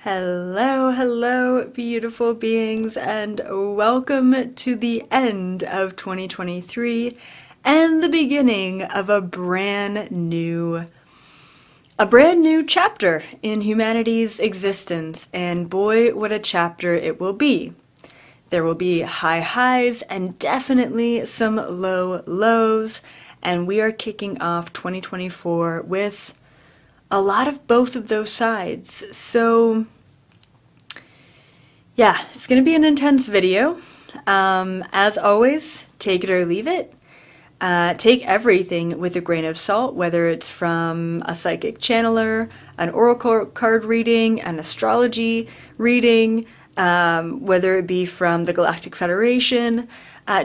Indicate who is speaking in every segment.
Speaker 1: Hello, hello, beautiful beings, and welcome to the end of 2023 and the beginning of a brand new chapter in humanity's existence. And boy, what a chapter it will be. There will be high highs and definitely some low lows, and we are kicking off 2024 with a lot of both of those sides. So yeah, it's going to be an intense video. As always, take it or leave it. Take everything with a grain of salt, whether it's from a psychic channeler, an oracle card reading, an astrology reading, whether it be from the Galactic Federation.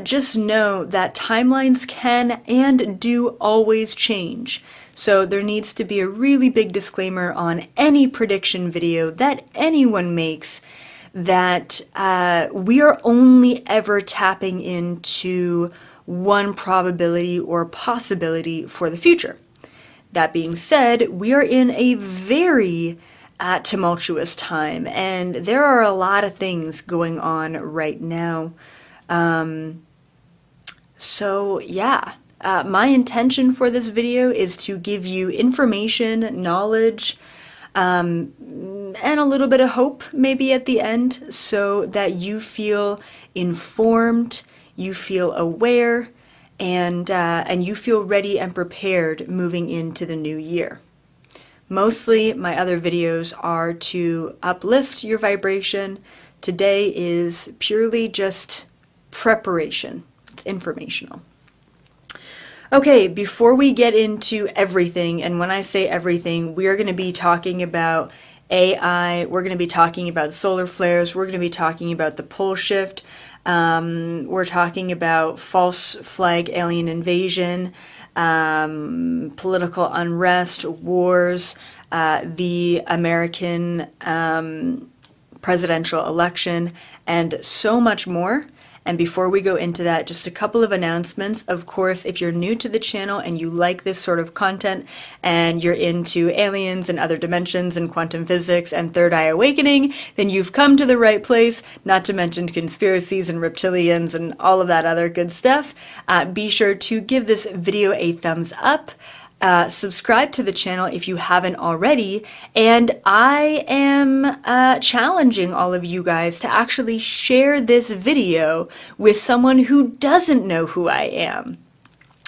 Speaker 1: Just know that timelines can and do always change. So there needs to be a really big disclaimer on any prediction video that anyone makes that we are only ever tapping into one probability or possibility for the future. That being said, we are in a very tumultuous time, and there are a lot of things going on right now. So yeah, my intention for this video is to give you information, knowledge, and a little bit of hope maybe at the end, so that you feel informed, you feel aware, and you feel ready and prepared moving into the new year. Mostly my other videos are to uplift your vibration. Today is purely just preparation. It's informational. Okay, before we get into everything, and when I say everything, we are going to be talking about AI, we're going to be talking about solar flares, we're going to be talking about the pole shift, we're talking about false flag alien invasion, political unrest, wars, the American presidential election, and so much more. And before we go into that, just a couple of announcements. Of course, if you're new to the channel and you like this sort of content and you're into aliens and other dimensions and quantum physics and third eye awakening, then you've come to the right place, not to mention conspiracies and reptilians and all of that other good stuff. Be sure to give this video a thumbs up. Subscribe to the channel if you haven't already, and I am challenging all of you guys to actually share this video with someone who doesn't know who I am.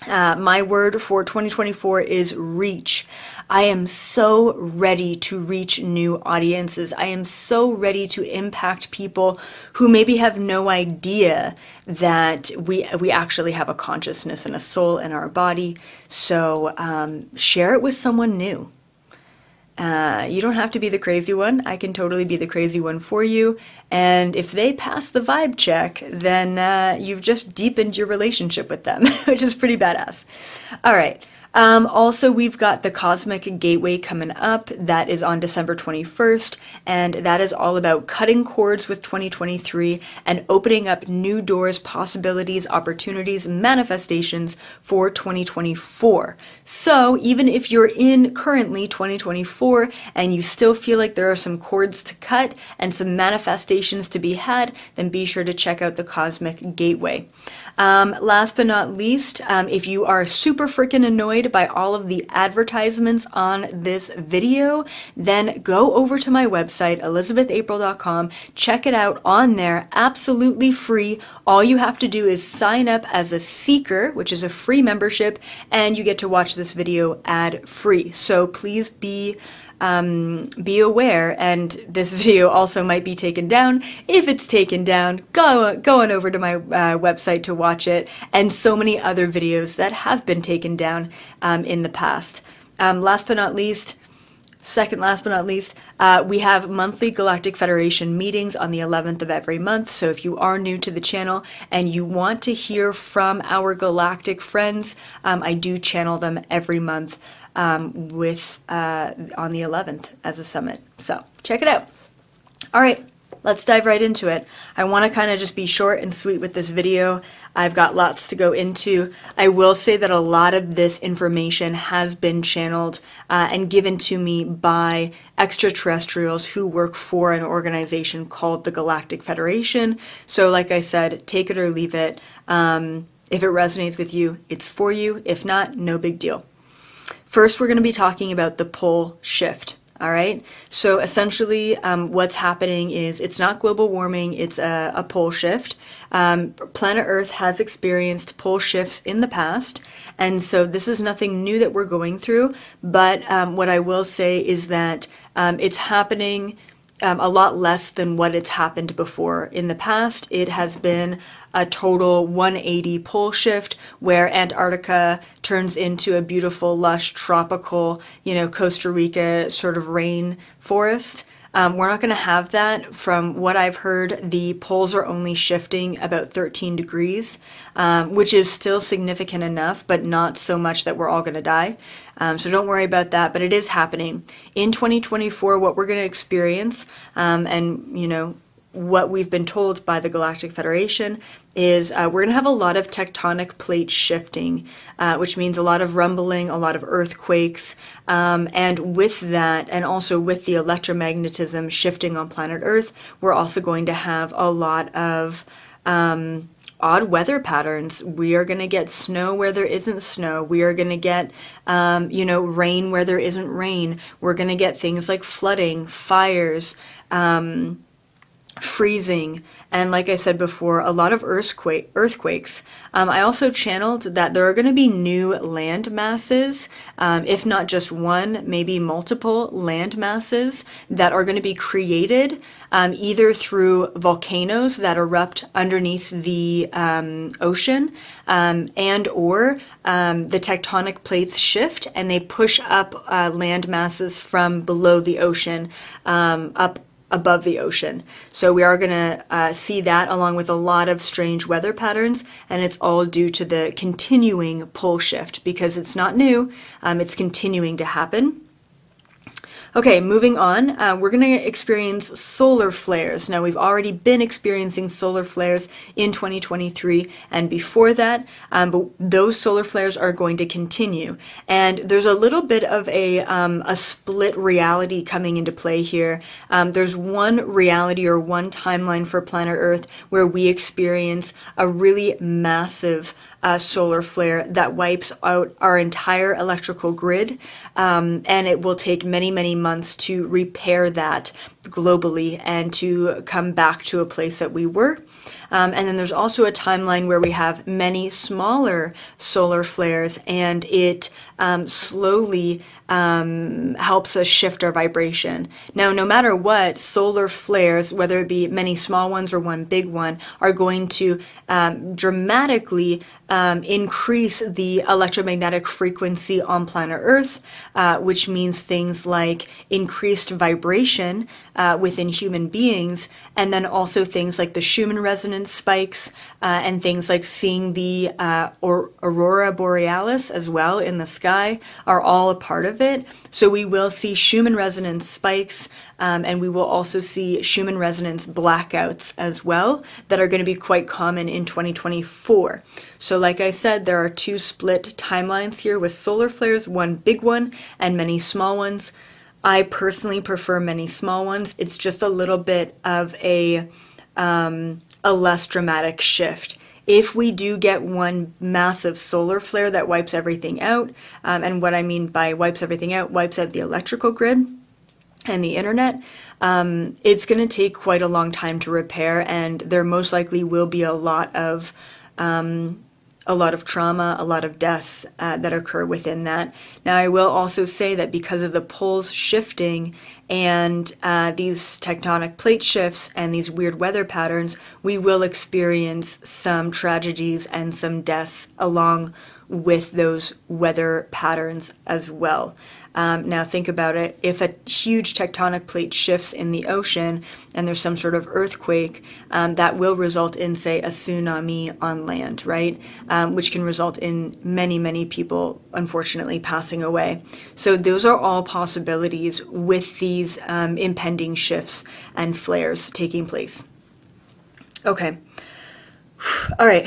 Speaker 1: My word for 2024 is reach. I am so ready to reach new audiences. I am so ready to impact people who maybe have no idea that we actually have a consciousness and a soul in our body. So share it with someone new. You don't have to be the crazy one. I can totally be the crazy one for you. And if they pass the vibe check, then you've just deepened your relationship with them, which is pretty badass. All right. Also, we've got the Cosmic Gateway coming up. That is on December 21st, and that is all about cutting cords with 2023 and opening up new doors, possibilities, opportunities, manifestations for 2024. So even if you're in currently 2024 and you still feel like there are some cords to cut and some manifestations to be had, then be sure to check out the Cosmic Gateway. Last but not least, if you are super freaking annoyed by all of the advertisements on this video, then go over to my website, elizabethapril.com, check it out on there, absolutely free. All you have to do is sign up as a seeker, which is a free membership, and you get to watch this video ad-free. So please be aware, and this video also might be taken down. If it's taken down, go on over to my website to watch it, and so many other videos that have been taken down in the past. Last but not least, we have monthly Galactic Federation meetings on the 11th of every month. So if you are new to the channel and you want to hear from our galactic friends, I do channel them every month on the 11th as a summit. So check it out. All right, let's dive right into it. I want to kind of just be short and sweet with this video. I've got lots to go into. I will say that a lot of this information has been channeled and given to me by extraterrestrials who work for an organization called the Galactic Federation. So like I said, take it or leave it. If it resonates with you, it's for you. If not, no big deal. First, we're going to be talking about the pole shift. All right, so essentially what's happening is it's not global warming, it's a pole shift. Planet Earth has experienced pole shifts in the past, and so this is nothing new that we're going through, but what I will say is that it's happening a lot less than what it's happened before. In the past, it has been a total 180 pole shift where Antarctica turns into a beautiful, lush, tropical, Costa Rica sort of rain forest. We're not going to have that. From what I've heard, the poles are only shifting about 13 degrees, which is still significant enough, but not so much that we're all going to die. So don't worry about that, but it is happening. In 2024, what we're going to experience, and what we've been told by the Galactic Federation is we're going to have a lot of tectonic plate shifting, which means a lot of rumbling, a lot of earthquakes, and with that, and also with the electromagnetism shifting on planet Earth, we're also going to have a lot of odd weather patterns. We are going to get snow where there isn't snow. We are going to get, rain where there isn't rain. We're going to get things like flooding, fires, freezing, and like I said before, a lot of earthquakes. I also channeled that there are going to be new land masses, if not just one, maybe multiple land masses that are going to be created either through volcanoes that erupt underneath the ocean and or the tectonic plates shift and they push up land masses from below the ocean up above the ocean. So we are going to see that along with a lot of strange weather patterns, and it's all due to the continuing pole shift because it's not new, it's continuing to happen. Okay, moving on, we're going to experience solar flares. Now, we've already been experiencing solar flares in 2023 and before that, but those solar flares are going to continue. And there's a little bit of a split reality coming into play here. There's one reality or one timeline for planet Earth where we experience a really massive solar flare that wipes out our entire electrical grid, and it will take many, many months to repair that globally and to come back to a place that we were. And then there's also a timeline where we have many smaller solar flares, and it slowly helps us shift our vibration. Now, no matter what, solar flares, whether it be many small ones or one big one, are going to dramatically increase the electromagnetic frequency on planet Earth, which means things like increased vibration within human beings, and then also things like the Schumann resonance spikes and things like seeing the aurora borealis as well in the sky are all a part of it. So we will see Schumann resonance spikes, and we will also see Schumann resonance blackouts as well that are going to be quite common in 2024. So like I said, there are two split timelines here with solar flares, one big one and many small ones. I personally prefer many small ones. It's just a little bit of a less dramatic shift. If we do get one massive solar flare that wipes everything out, and what I mean by wipes everything out, wipes out the electrical grid and the internet, it's going to take quite a long time to repair, and there most likely will be a lot of trauma, a lot of deaths that occur within that. Now, I will also say that because of the poles shifting and these tectonic plate shifts and these weird weather patterns, we will experience some tragedies and some deaths along with those weather patterns as well. Now think about it. If a huge tectonic plate shifts in the ocean and there's some sort of earthquake, that will result in, say, a tsunami on land, right? Which can result in many, many people, unfortunately, passing away. So those are all possibilities with these impending shifts and flares taking place. Okay. All right,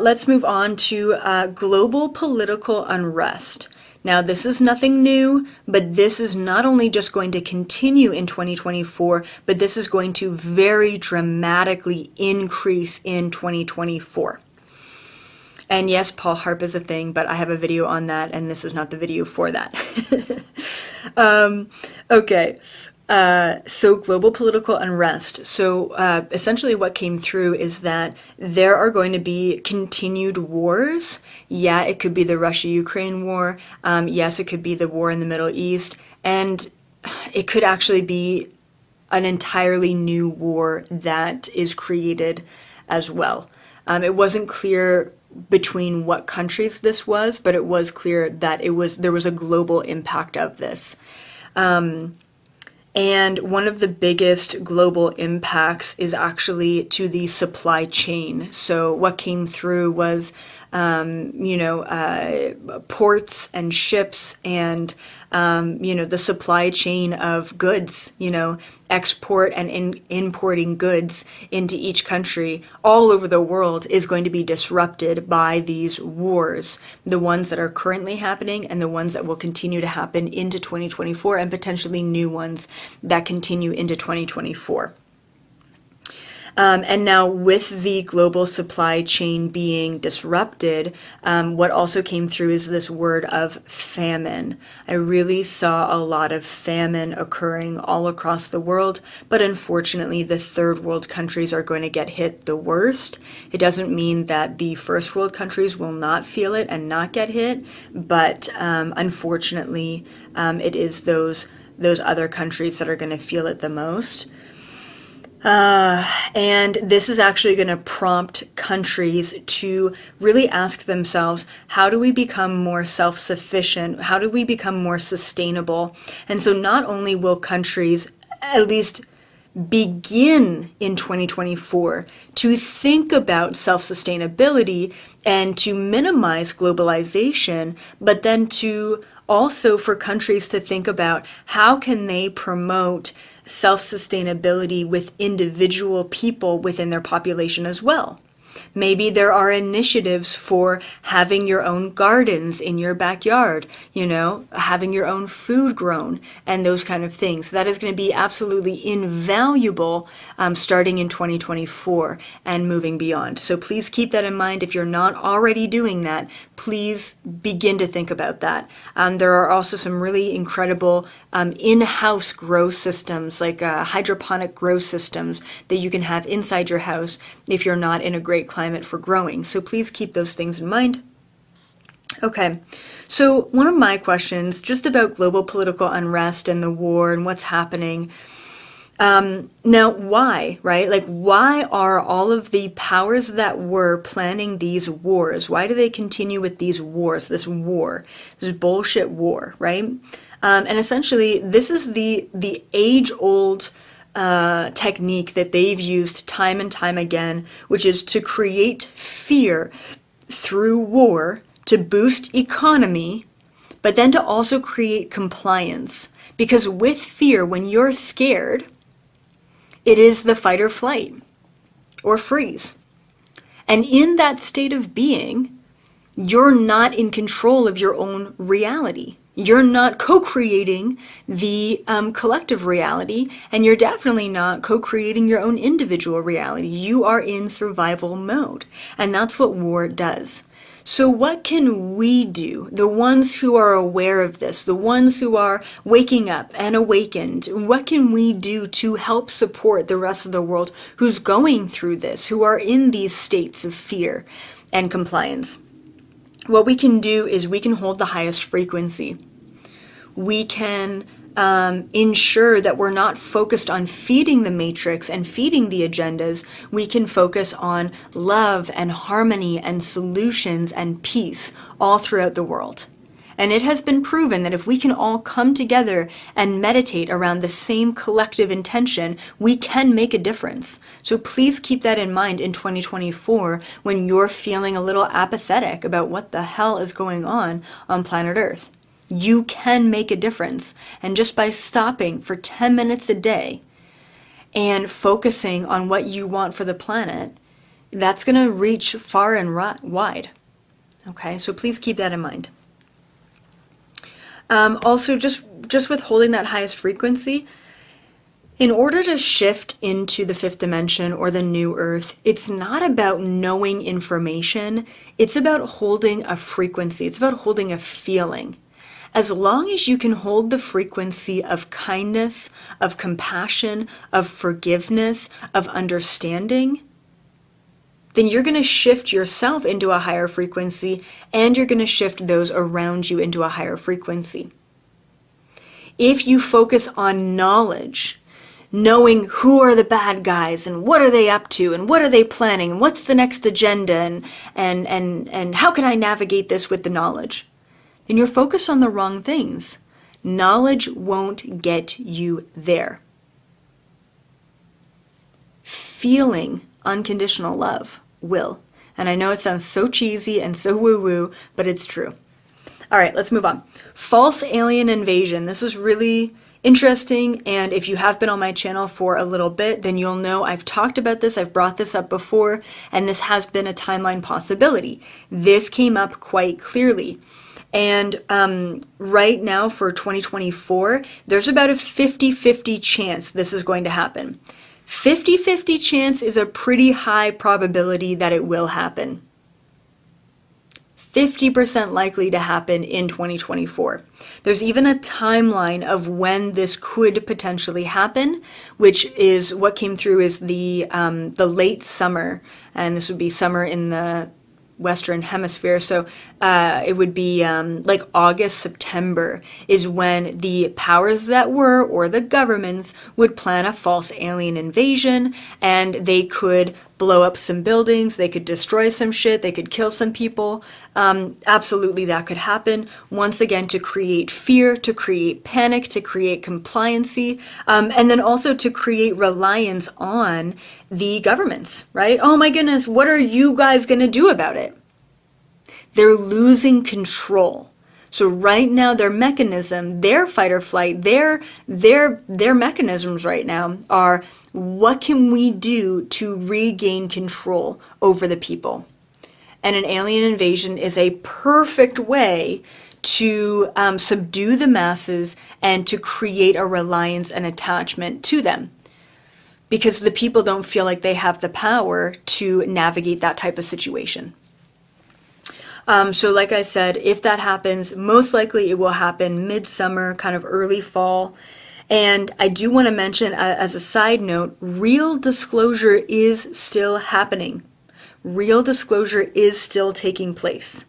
Speaker 1: let's move on to global political unrest. Now, this is nothing new, but this is not only just going to continue in 2024, but this is going to very dramatically increase in 2024. And yes, Paul Harp is a thing, but I have a video on that, and this is not the video for that. Okay. So global political unrest. So essentially what came through is that there are going to be continued wars. Yeah, it could be the Russia-Ukraine war. Yes, it could be the war in the Middle East. And it could actually be an entirely new war that is created as well. It wasn't clear between what countries this was, but it was clear that there was a global impact of this. And one of the biggest global impacts is actually to the supply chain. So what came through was, ports and ships and, the supply chain of goods, export and importing goods into each country all over the world is going to be disrupted by these wars, the ones that are currently happening and the ones that will continue to happen into 2024 and potentially new ones that continue into 2024. And now with the global supply chain being disrupted, what also came through is this word of famine. I really saw a lot of famine occurring all across the world, but unfortunately the third world countries are going to get hit the worst. It doesn't mean that the first world countries will not feel it and not get hit, but unfortunately it is those other countries that are going to feel it the most. And this is actually going to prompt countries to really ask themselves, how do we become more self-sufficient? How do we become more sustainable? And so not only will countries at least begin in 2024 to think about self-sustainability and to minimize globalization, but then to also for countries to think about how can they promote self-sustainability with individual people within their population as well. Maybe there are initiatives for having your own gardens in your backyard, having your own food grown and those kind of things. That is going to be absolutely invaluable starting in 2024 and moving beyond. So please keep that in mind. If you're not already doing that, please begin to think about that. There are also some really incredible in-house grow systems, like hydroponic grow systems that you can have inside your house if you're not in a great climate for growing. So please keep those things in mind. Okay, so one of my questions just about global political unrest and the war and what's happening. Now, why, right? Like, why are all of the powers that were planning these wars, why do they continue with these wars, this bullshit war, right? And essentially, this is the age-old technique that they've used time and time again, which is to create fear through war to boost economy, but then to also create compliance. Because with fear, when you're scared, it is the fight or flight or freeze. And in that state of being, you're not in control of your own reality. You're not co-creating the collective reality, and you're definitely not co-creating your own individual reality. You are in survival mode, and that's what war does. So what can we do, the ones who are aware of this, the ones who are waking up and awakened, what can we do to help support the rest of the world who's going through this, who are in these states of fear and compliance? What we can do is we can hold the highest frequency. We can ensure that we're not focused on feeding the matrix and feeding the agendas. We can focus on love and harmony and solutions and peace all throughout the world. And it has been proven that if we can all come together and meditate around the same collective intention, we can make a difference. So please keep that in mind in 2024 when you're feeling a little apathetic about what the hell is going on planet Earth. You can make a difference. And just by stopping for 10 minutes a day and focusing on what you want for the planet, that's going to reach far and wide. Okay, so please keep that in mind. Also, just with holding that highest frequency, in order to shift into the fifth dimension or the new earth, it's not about knowing information, it's about holding a frequency, it's about holding a feeling. As long as you can hold the frequency of kindness, of compassion, of forgiveness, of understanding, then you're going to shift yourself into a higher frequency, and you're going to shift those around you into a higher frequency. If you focus on knowledge, knowing who are the bad guys and what are they up to and what are they planning and what's the next agenda and how can I navigate this with the knowledge, then you're focused on the wrong things. Knowledge won't get you there. Feeling unconditional love will. And I know it sounds so cheesy and so woo-woo, but it's true. All right, let's move on. False alien invasion. This is really interesting, and if you have been on my channel for a little bit, then you'll know I've talked about this, I've brought this up before, and this has been a timeline possibility. This came up quite clearly. And right now for 2024, there's about a 50-50 chance this is going to happen. 50-50 chance is a pretty high probability that it will happen. 50% likely to happen in 2024. There's even a timeline of when this could potentially happen, which is what came through is the late summer, and this would be summer in the Western Hemisphere, so it would be like August, September is when the powers that were, or the governments, would plan a false alien invasion, and they could blow up some buildings, they could destroy some shit, they could kill some people. Absolutely that could happen, once again to create fear, to create panic, to create compliancy, and then also to create reliance on the governments, right? Oh my goodness, what are you guys gonna do about it? They're losing control. So right now their mechanism, their fight or flight, their mechanisms right now are, what can we do to regain control over the people? And an alien invasion is a perfect way to subdue the masses and to create a reliance and attachment to them, because the people don't feel like they have the power to navigate that type of situation. So like I said, if that happens, most likely it will happen midsummer, kind of early fall. And I do want to mention, as a side note, real disclosure is still happening. Real disclosure is still taking place.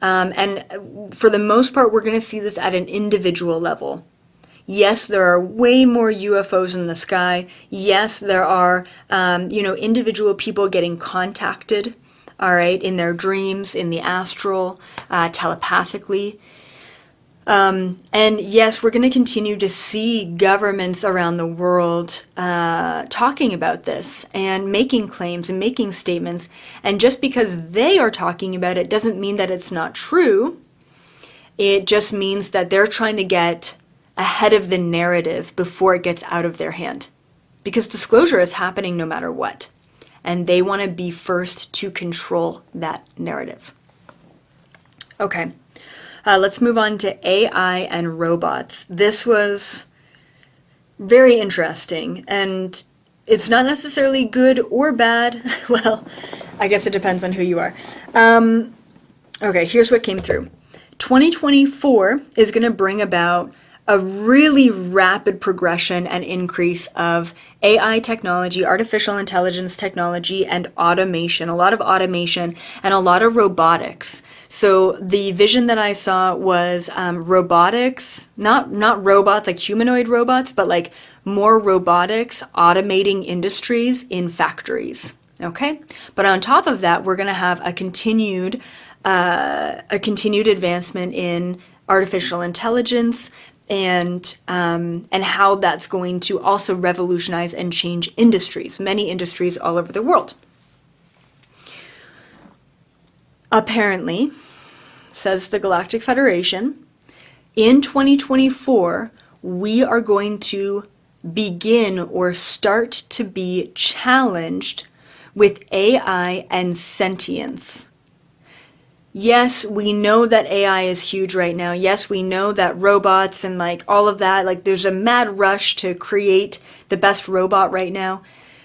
Speaker 1: And for the most part, we're going to see this at an individual level. Yes, there are way more UFOs in the sky. Yes, there are, individual people getting contacted, all right, in their dreams, in the astral, telepathically. And yes, we're going to continue to see governments around the world talking about this and making claims and making statements. And just because they are talking about it doesn't mean that it's not true. It just means that they're trying to get ahead of the narrative before it gets out of their hand. Because disclosure is happening no matter what. And they want to be first to control that narrative. Okay. Let's move on to AI and robots. This was very interesting, and it's not necessarily good or bad. Well, I guess it depends on who you are. Okay, here's what came through. 2024 is going to bring about a really rapid progression and increase of AI technology, artificial intelligence technology, and automation. A lot of automation and a lot of robotics. So the vision that I saw was robotics, not robots like humanoid robots, but like more robotics automating industries in factories. Okay? But on top of that, we're going to have a continued a continued advancement in artificial intelligence, and how that's going to also revolutionize and change industries, many industries all over the world. Apparently, says the Galactic Federation, in 2024, we are going to begin or start to be challenged with AI and sentience. Yes, we know that AI is huge right now. Yes, we know that robots and like all of that, like there's a mad rush to create the best robot right now,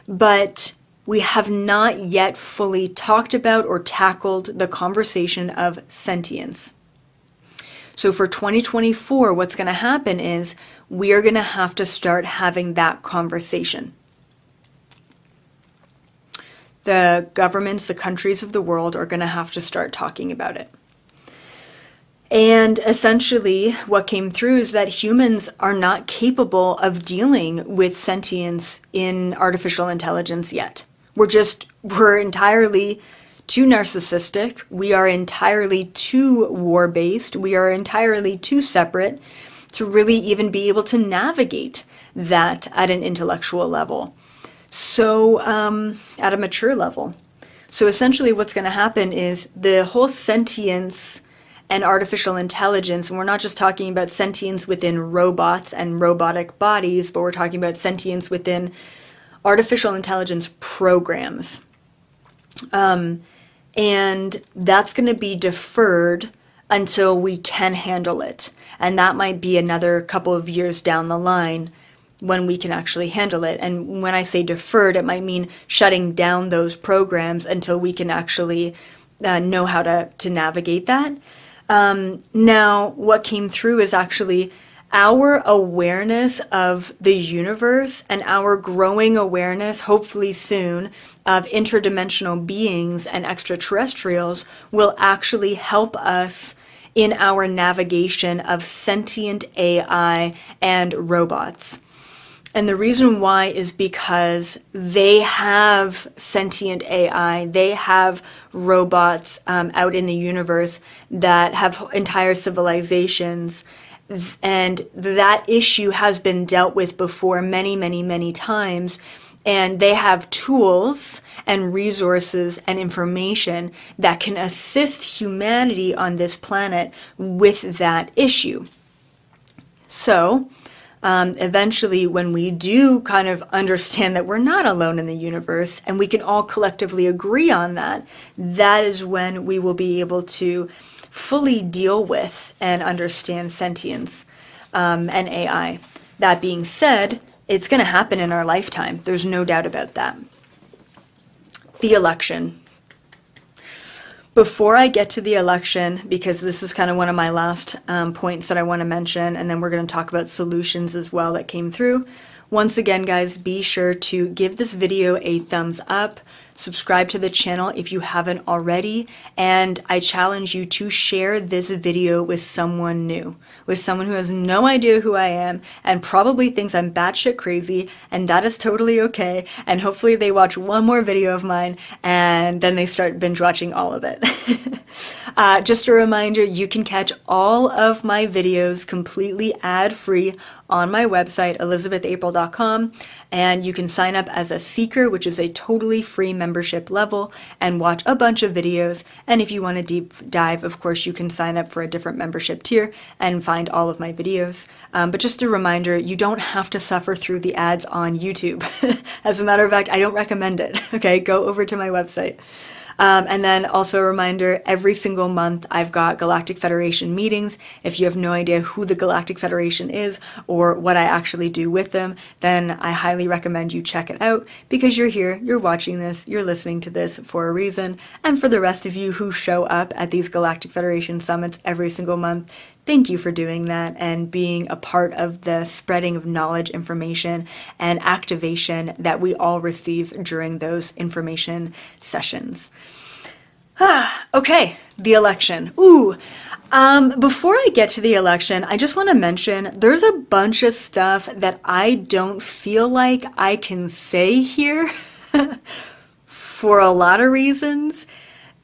Speaker 1: but we have not yet fully talked about or tackled the conversation of sentience. So for 2024, what's going to happen is we are going to have to start having that conversation. The governments, the countries of the world are going to have to start talking about it. And essentially what came through is that humans are not capable of dealing with sentience in artificial intelligence yet. We're entirely too narcissistic. We are entirely too war-based. We are entirely too separate to really even be able to navigate that at an intellectual level. So at a mature level. So essentially what's going to happen is the whole sentience and artificial intelligence, and we're not just talking about sentience within robots and robotic bodies, but we're talking about sentience within artificial intelligence programs. And that's going to be deferred until we can handle it. And that might be another couple of years down the line when we can actually handle it. And when I say deferred, it might mean shutting down those programs until we can actually know how to navigate that. Now, what came through is actually our awareness of the universe and our growing awareness, hopefully soon, of interdimensional beings and extraterrestrials will actually help us in our navigation of sentient AI and robots. And the reason why is because they have sentient AI, they have robots out in the universe that have entire civilizations, and that issue has been dealt with before many, many, many times, and they have tools and resources and information that can assist humanity on this planet with that issue. So, eventually, when we do kind of understand that we're not alone in the universe and we can all collectively agree on that, that is when we will be able to fully deal with and understand sentience and AI. That being said, it's going to happen in our lifetime. There's no doubt about that. The election. Before I get to the election, because this is kind of one of my last points that I want to mention, and then we're going to talk about solutions as well that came through. Once again, guys, be sure to give this video a thumbs up, subscribe to the channel if you haven't already, and I challenge you to share this video with someone new, with someone who has no idea who I am and probably thinks I'm batshit crazy, and that is totally okay, and hopefully they watch one more video of mine and then they start binge watching all of it. Just a reminder, you can catch all of my videos completely ad-free on my website, elizabethapril.com, and you can sign up as a seeker, which is a totally free membership level, and watch a bunch of videos. And if you want to deep dive, of course, you can sign up for a different membership tier and find all of my videos. But just a reminder, you don't have to suffer through the ads on YouTube. As a matter of fact, I don't recommend it. Okay, go over to my website. And then also a reminder, every single month I've got Galactic Federation meetings. If you have no idea who the Galactic Federation is or what I actually do with them, then I highly recommend you check it out, because you're here, you're watching this, you're listening to this for a reason. And for the rest of you who show up at these Galactic Federation summits every single month, thank you for doing that and being a part of the spreading of knowledge, information, and activation that we all receive during those information sessions. Okay, the election. Ooh. Before I get to the election, I just want to mention there's a bunch of stuff that I don't feel like I can say here for a lot of reasons.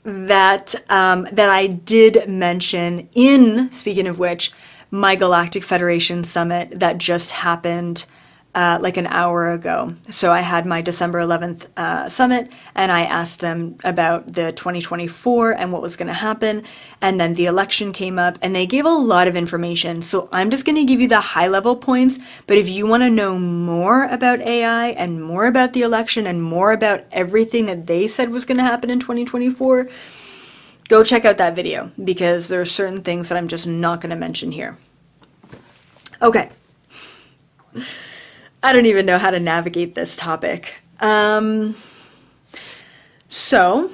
Speaker 1: that I did mention in, speaking of which, my Galactic Federation Summit that just happened like an hour ago. So I had my December 11th summit, and I asked them about the 2024 and what was going to happen. And then the election came up, and they gave a lot of information. So I'm just going to give you the high level points. But if you want to know more about AI and more about the election and more about everything that they said was going to happen in 2024, go check out that video, because there are certain things that I'm just not going to mention here. Okay. I don't even know how to navigate this topic. So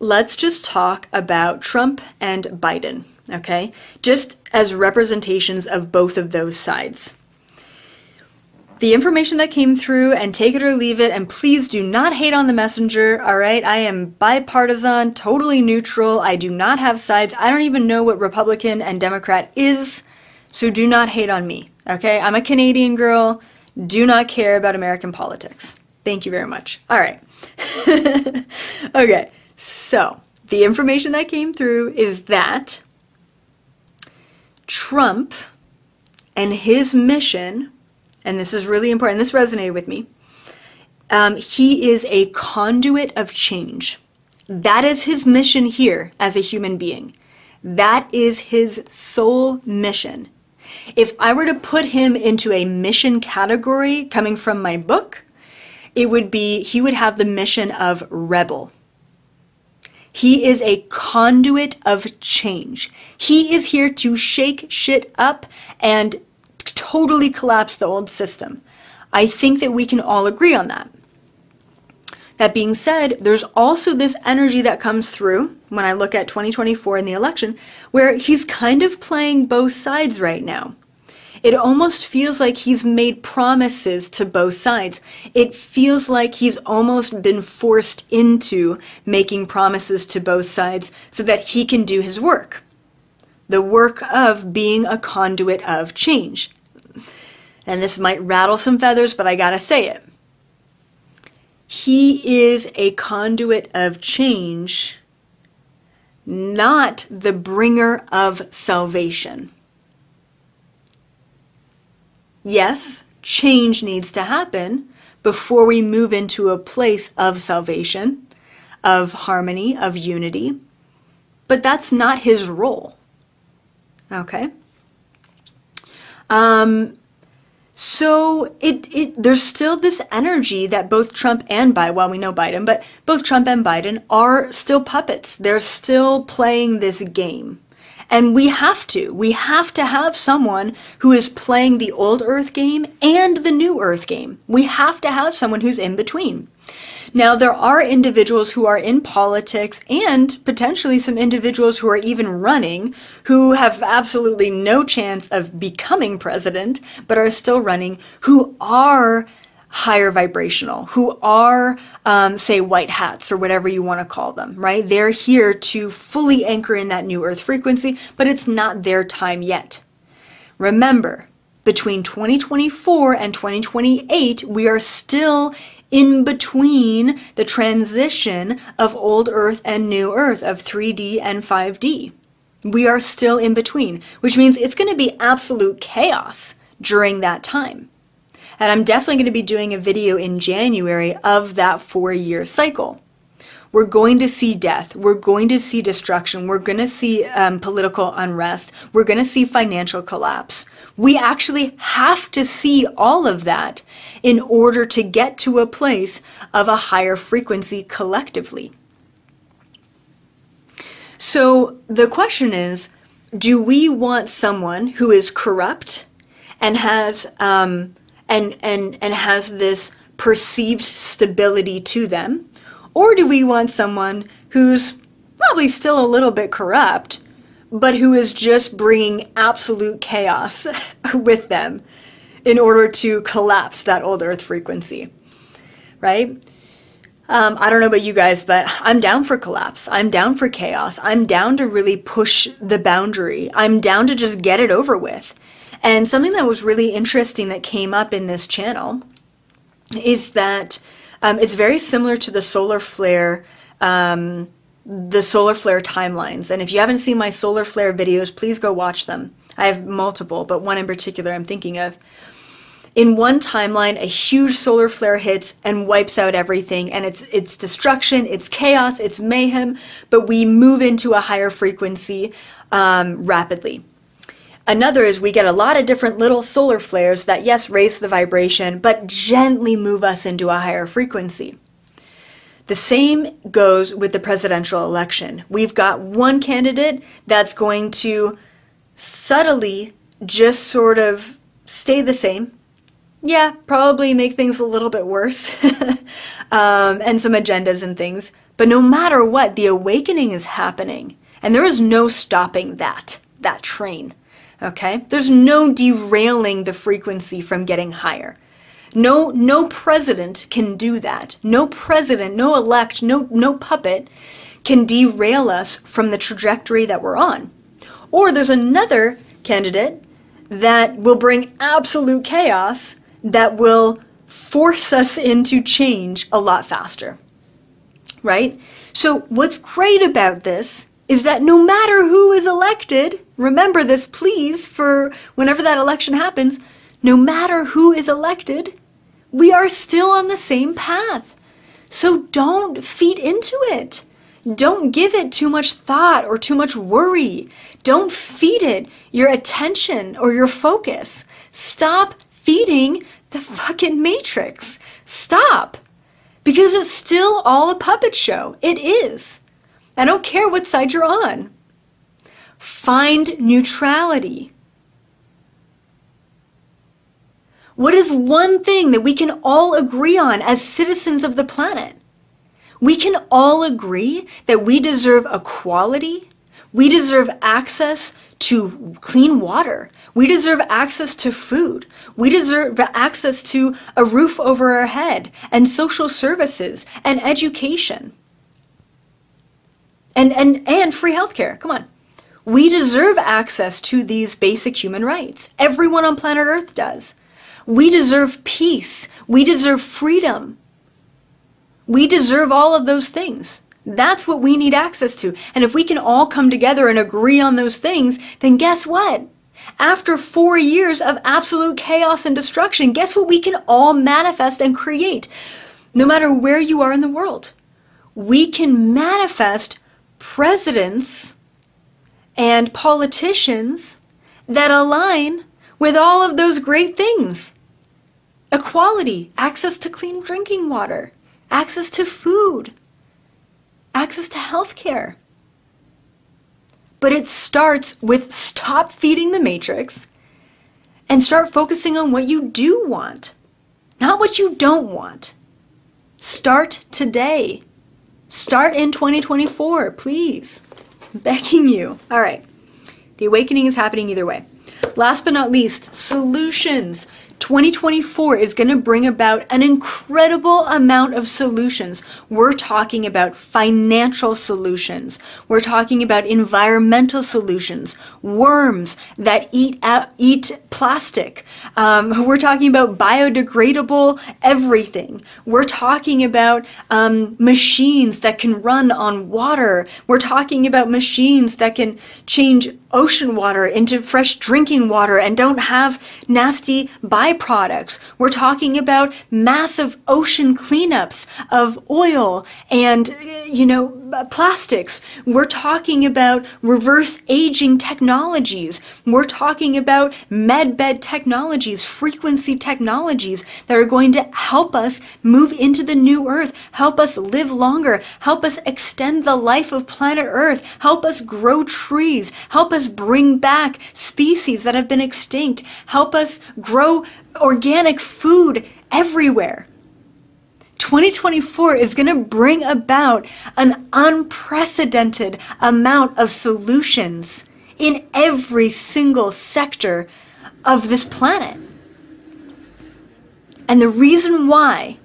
Speaker 1: let's just talk about Trump and Biden, okay? Just as representations of both of those sides. The information that came through, and take it or leave it, and please do not hate on the messenger, all right? I am bipartisan, totally neutral. I do not have sides. I don't even know what Republican and Democrat is, so do not hate on me, okay? I'm a Canadian girl. Do not care about American politics. Thank you very much. All right. Okay, so the information that came through is that Trump and his mission, and this is really important, this resonated with me, he is a conduit of change. That is his mission here as a human being. That is his sole mission. If I were to put him into a mission category coming from my book, it would be, he would have the mission of rebel. He is a conduit of change. He is here to shake shit up and totally collapse the old system. I think that we can all agree on that. That being said, there's also this energy that comes through when I look at 2024 in the election, where he's kind of playing both sides right now. It almost feels like he's made promises to both sides. It feels like he's almost been forced into making promises to both sides so that he can do his work. The work of being a conduit of change. And this might rattle some feathers, but I gotta say it. He is a conduit of change, not the bringer of salvation. Yes, change needs to happen before we move into a place of salvation, of harmony, of unity, but that's not his role. Okay? So there's still this energy that both Trump and Biden, well, we know Biden, but both Trump and Biden are still puppets. They're still playing this game. And we have to have someone who is playing the old Earth game and the new Earth game. We have to have someone who's in between. Now, there are individuals who are in politics, and potentially some individuals who are even running, who have absolutely no chance of becoming president, but are still running, who are higher vibrational, who are, say, white hats or whatever you want to call them, right? They're here to fully anchor in that new Earth frequency, but it's not their time yet. Remember, between 2024 and 2028, we are still in between the transition of old Earth and new Earth, of 3D and 5D. We are still in between, which means it's going to be absolute chaos during that time. And I'm definitely going to be doing a video in January of that 4-year cycle. We're going to see death. We're going to see destruction. We're going to see political unrest. We're going to see financial collapse. We actually have to see all of that in order to get to a place of a higher frequency collectively. So the question is, do we want someone who is corrupt and has has this perceived stability to them? Or do we want someone who's probably still a little bit corrupt, but who is just bringing absolute chaos with them in order to collapse that old Earth frequency, right? I don't know about you guys, but I'm down for collapse. I'm down for chaos. I'm down to really push the boundary. I'm down to just get it over with. And something that was really interesting that came up in this channel is that it's very similar to the solar flare the solar flare timelines. And if you haven't seen my solar flare videos, please go watch them. I have multiple, but one in particular I'm thinking of. In one timeline, a huge solar flare hits and wipes out everything, and it's destruction, it's chaos, it's mayhem, but we move into a higher frequency rapidly. Another is we get a lot of different little solar flares that, yes, raise the vibration, but gently move us into a higher frequency. The same goes with the presidential election. We've got one candidate that's going to subtly just sort of stay the same. Yeah, probably make things a little bit worse and some agendas and things. But no matter what, the awakening is happening. And there is no stopping that train. Okay? There's no derailing the frequency from getting higher. No president can do that. No president, no elect, no puppet can derail us from the trajectory that we're on. Or there's another candidate that will bring absolute chaos that will force us into change a lot faster. Right? So what's great about this is that no matter who is elected, remember this please for whenever that election happens, no matter who is elected, we are still on the same path. So don't feed into it. Don't give it too much thought or too much worry. Don't feed it your attention or your focus. Stop feeding the fucking matrix. Stop. Because it's still all a puppet show. It is. I don't care what side you're on. Find neutrality. What is one thing that we can all agree on as citizens of the planet? We can all agree that we deserve equality. We deserve access to clean water. We deserve access to food. We deserve access to a roof over our head and social services and education. And free healthcare. Come on. We deserve access to these basic human rights. Everyone on planet Earth does. We deserve peace. We deserve freedom. We deserve all of those things. That's what we need access to. And if we can all come together and agree on those things, then guess what? After 4 years of absolute chaos and destruction, guess what we can all manifest and create? No matter where you are in the world. We can manifest presidents and politicians that align with all of those great things. Equality, access to clean drinking water, access to food, access to healthcare. But it starts with stop feeding the matrix and start focusing on what you do want, not what you don't want. Start today. Start in 2024, please. I'm begging you. All right. The awakening is happening either way. Last but not least, solutions. 2024 is going to bring about an incredible amount of solutions. We're talking about financial solutions. We're talking about environmental solutions. Worms that eat plastic. We're talking about biodegradable everything. We're talking about machines that can run on water. We're talking about machines that can change ocean water into fresh drinking water and don't have nasty byproducts. We're talking about massive ocean cleanups of oil and, plastics. We're talking about reverse aging technologies. We're talking about medbed technologies, frequency technologies that are going to help us move into the new earth, help us live longer, help us extend the life of planet Earth, help us grow trees, help us bring back species that have been extinct, help us grow organic food everywhere. 2024 is going to bring about an unprecedented amount of solutions in every single sector of this planet. And the reason why,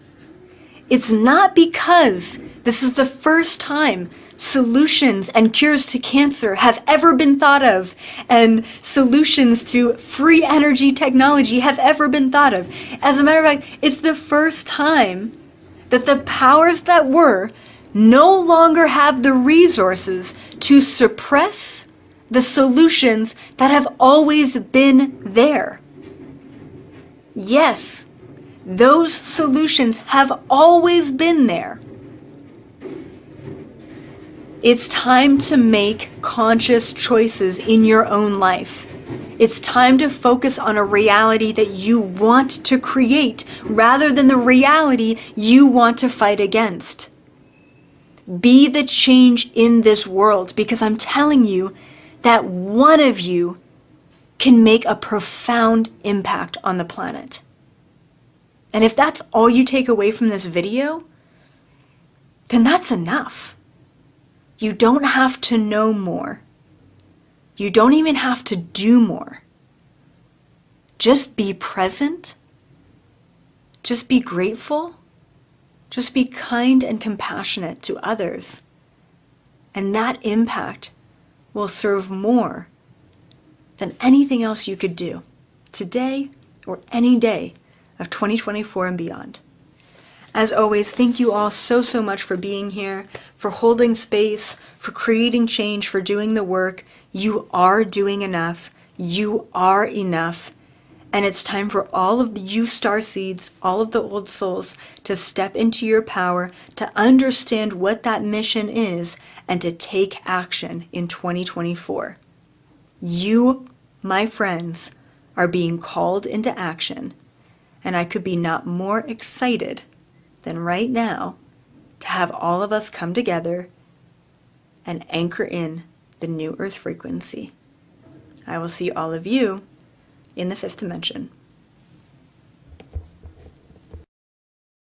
Speaker 1: it's not because this is the first time solutions and cures to cancer have ever been thought of, and solutions to free energy technology have ever been thought of. As a matter of fact, it's the first time that the powers that were no longer have the resources to suppress the solutions that have always been there. Yes, those solutions have always been there. It's time to make conscious choices in your own life. It's time to focus on a reality that you want to create rather than the reality you want to fight against. Be the change in this world, because I'm telling you that one of you can make a profound impact on the planet. And if that's all you take away from this video, then that's enough. You don't have to know more. You don't even have to do more. Just be present. Just be grateful. Just be kind and compassionate to others. And that impact will serve more than anything else you could do today or any day of 2024 and beyond. As always, thank you all so much for being here, for holding space, for creating change, for doing the work. You are doing enough. You are enough. And it's time for all of you star seeds, all of the old souls, to step into your power, to understand what that mission is, and to take action in 2024. You, my friends, are being called into action, and I could be not more excited than right now to have all of us come together and anchor in the new Earth frequency. I will see all of you in the fifth dimension.